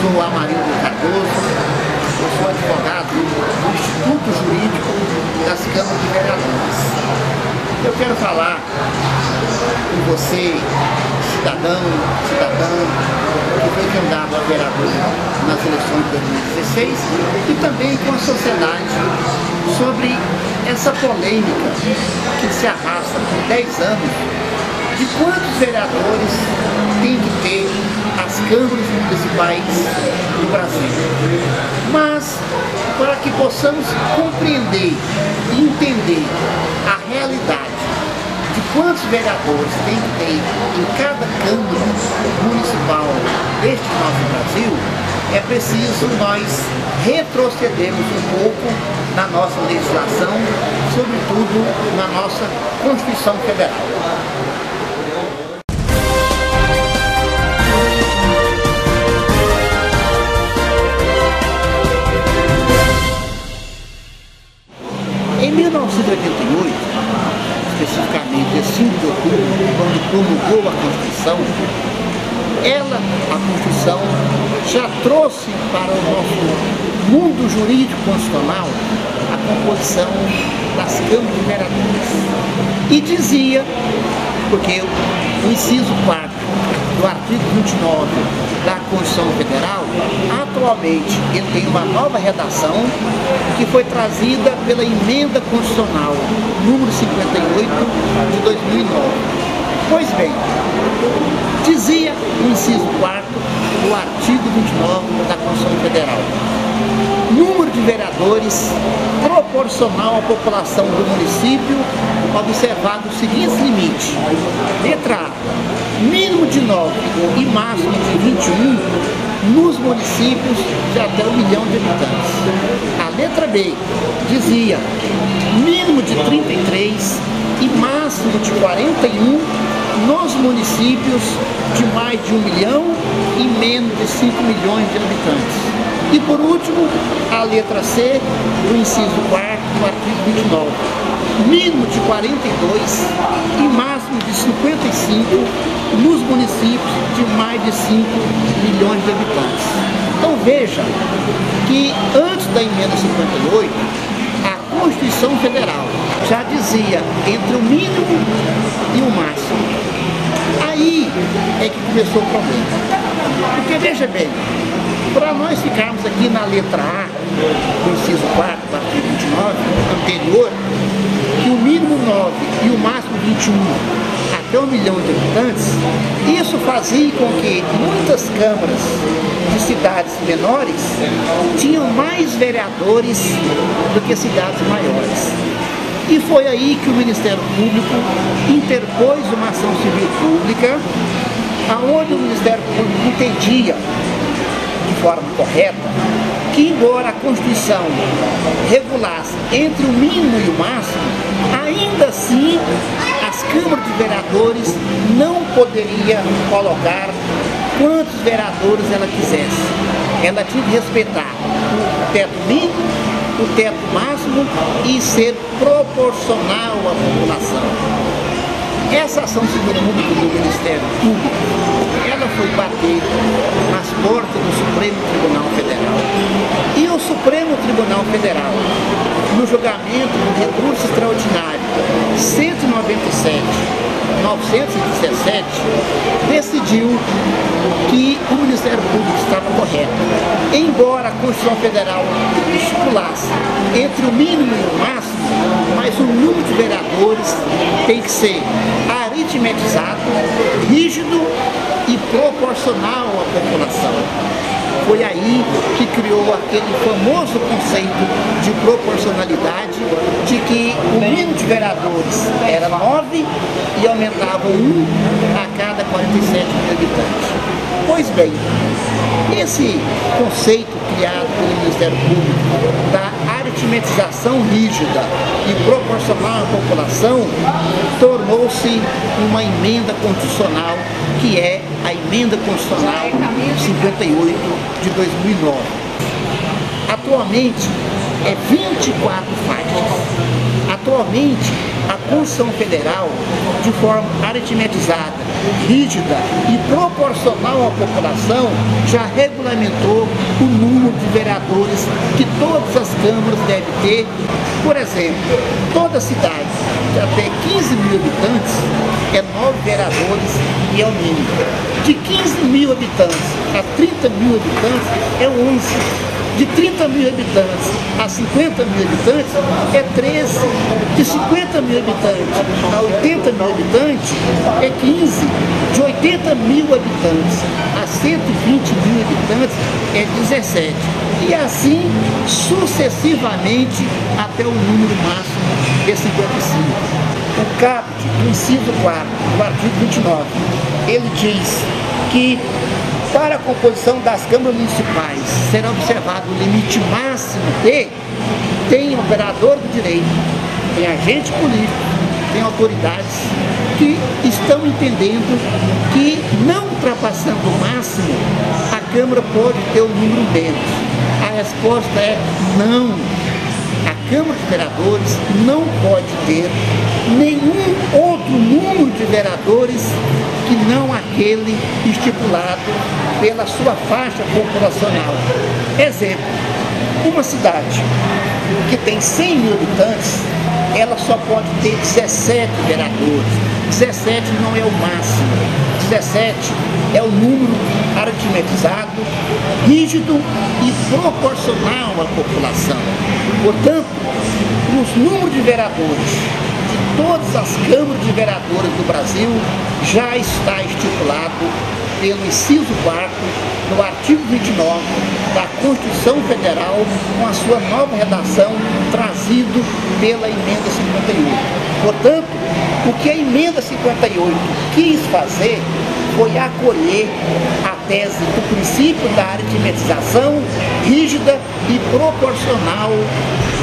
sou Amarildo Cardoso, eu sou advogado do Instituto Jurídico das Câmaras de Vereadores. Eu quero falar com você, cidadã, que foi candidato a vereador nas eleições de 2016, e também com a sociedade sobre essa polêmica que se arrasta por 10 anos de quantos vereadores tem que ter as câmaras municipais do Brasil. Mas, para que possamos compreender e entender a realidade de quantos vereadores tem que ter em cada câmara municipal deste nosso Brasil, é preciso nós retrocedermos um pouco na nossa legislação, sobretudo na nossa Constituição Federal. Em 1988, especificamente dia 5 de outubro, quando promulgou a Constituição, a Constituição já trouxe para o nosso mundo jurídico constitucional a composição das câmaras de vereadores. E dizia, porque o inciso 4 do artigo 29 da Constituição Federal, atualmente ele tem uma nova redação que foi trazida pela Emenda Constitucional número 58 de 2009. Pois bem, dizia o inciso 4 do artigo 29 da Constituição Federal: número de vereadores proporcional à população do município, observado os seguintes limites. Letra A, mínimo de 9 e máximo de 21 nos municípios de até 1 milhão de habitantes. A letra B dizia mínimo de 33 e máximo de 41 nos municípios de mais de 1 milhão e menos de 5 milhões de habitantes. E por último, a letra C do inciso 4 do artigo 29. Mínimo de 42 e máximo de 55 nos municípios de mais de 5 milhões de habitantes. Então veja que antes da emenda 58, a Constituição Federal já dizia entre o mínimo e o máximo. Aí é que começou o problema. Porque veja bem, para nós ficarmos aqui na letra A, do inciso 4 do artigo 29, anterior, que o mínimo 9 e o máximo 21 até 1 milhão de habitantes, isso fazia com que muitas câmaras de cidades menores tinham mais vereadores do que cidades maiores. E foi aí que o Ministério Público interpôs uma ação civil pública, aonde o Ministério Público entendia de forma correta que, embora a Constituição regulasse entre o mínimo e o máximo, ainda assim as câmaras de vereadores não poderia colocar quantos vereadores ela quisesse. Ela tinha que respeitar o teto mínimo, o teto máximo e ser proporcional à população. Essa ação civil pública do Ministério Público, ela foi bater nas portas do Supremo Tribunal Federal. E o Supremo Tribunal Federal, no julgamento do recurso extraordinário 197/917, decidiu que o Ministério Público estava correto. Embora a Constituição Federal estipulasse entre o mínimo e o máximo, mas o número de vereadores tem que ser aritmetizado, rígido e proporcional à população. Foi aí que criou aquele famoso conceito de proporcionalidade, de que o mínimo de vereadores era 9 e aumentava 1 a cada 47 mil habitantes. Pois bem, esse conceito criado pelo Ministério Público da aritmetização rígida e proporcional à população tornou-se uma emenda constitucional, que é a Emenda Constitucional 58 de 2009. Atualmente, é 24 faixas. Atualmente, a Constituição Federal, de forma aritmetizada, rígida e proporcional à população, já regulamentou o número de vereadores que todas as câmaras devem ter. Por exemplo, toda cidade de até 15 mil habitantes é 9 vereadores e é o mínimo. De 15 mil habitantes a 30 mil habitantes é 11. De 30 mil habitantes a 50 mil habitantes é 13. De 50 mil habitantes a 80 mil habitantes é 15. De 80 mil habitantes a 120 mil habitantes é 17. E assim sucessivamente até o número máximo de 55. O caput do inciso 4 do artigo 29, ele diz que para a composição das câmaras municipais será observado o limite máximo tem operador do direito, tem agente político, tem autoridades que estão entendendo que, não ultrapassando o máximo, a Câmara pode ter um número menos. A resposta é não. A Câmara de Vereadores não pode ter nenhum outro número de vereadores que não aquele estipulado pela sua faixa populacional. Exemplo, uma cidade que tem 100 mil habitantes, ela só pode ter 17 vereadores. 17 não é o máximo. 17 é o número aritmetizado, rígido e proporcional à população. Portanto, os números de vereadores de todas as câmaras de vereadores do Brasil já está estipulado pelo inciso 4 do artigo 29 da Constituição Federal, com a sua nova redação trazido pela emenda 58. Portanto, o que a emenda 58 quis fazer foi acolher a tese do princípio da aritmetização rígida e proporcional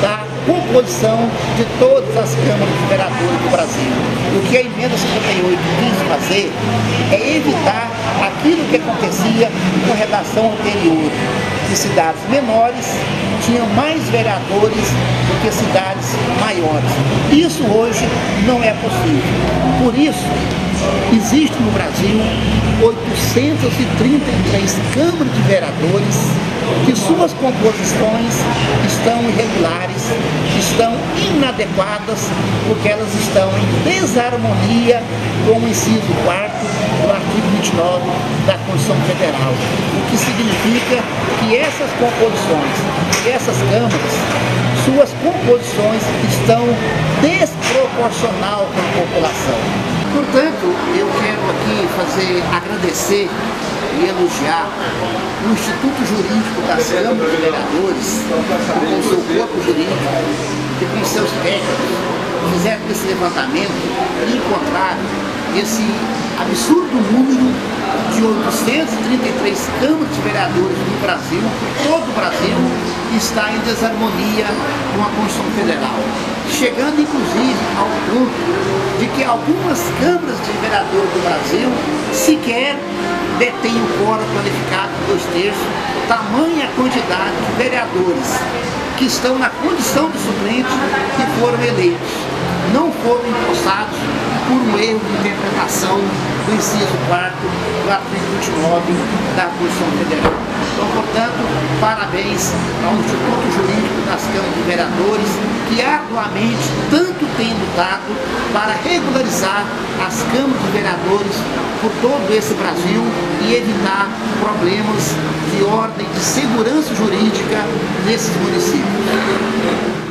da composição de todas as câmaras de vereadores do Brasil. O que a emenda 58 quis fazer é evitar aquilo que acontecia com a redação anterior, que cidades menores tinham mais vereadores do que cidades maiores. Isso hoje não é possível. Por isso, existe no Brasil 833 câmaras de vereadores que suas composições estão irregulares, estão inadequadas, porque elas estão em desarmonia com o inciso 4º do artigo 29 da Constituição Federal. O que significa que essas composições, essas câmaras, suas composições estão desproporcional com a população. Portanto, eu quero aqui agradecer e elogiar o Instituto Jurídico das Câmaras de Vereadores, com o seu corpo jurídico e com seus técnicos, fizeram esse levantamento e encontraram esse absurdo número de 833 câmaras de vereadores no Brasil, todo o Brasil está em desarmonia com a Constituição Federal, chegando inclusive ao ponto de que algumas câmaras de vereadores do Brasil sequer detêm o quórum qualificado de 2/3, tamanha quantidade de vereadores que estão na condição de suplente e foram eleitos. Não foram empossados por um erro de interpretação do inciso 4º do artigo 29 da Constituição Federal. Então, portanto, parabéns ao Instituto Jurídico das Câmaras de Vereadores, que arduamente tanto tem lutado para regularizar as câmaras de vereadores por todo esse Brasil e evitar problemas de ordem de segurança jurídica nesses municípios.